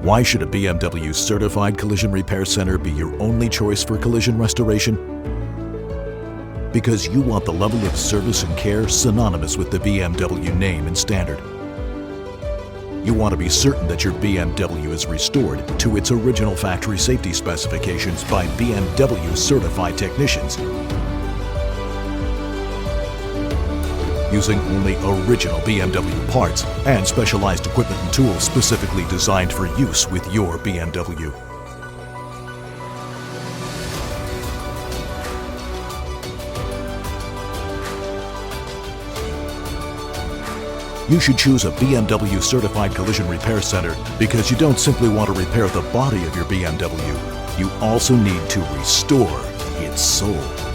Why should a BMW certified collision repair center be your only choice for collision restoration? Because you want the level of service and care synonymous with the BMW name and standard. You want to be certain that your BMW is restored to its original factory safety specifications by BMW certified technicians, using only original BMW parts and specialized equipment and tools specifically designed for use with your BMW. You should choose a BMW certified collision repair center because you don't simply want to repair the body of your BMW. You also need to restore its soul.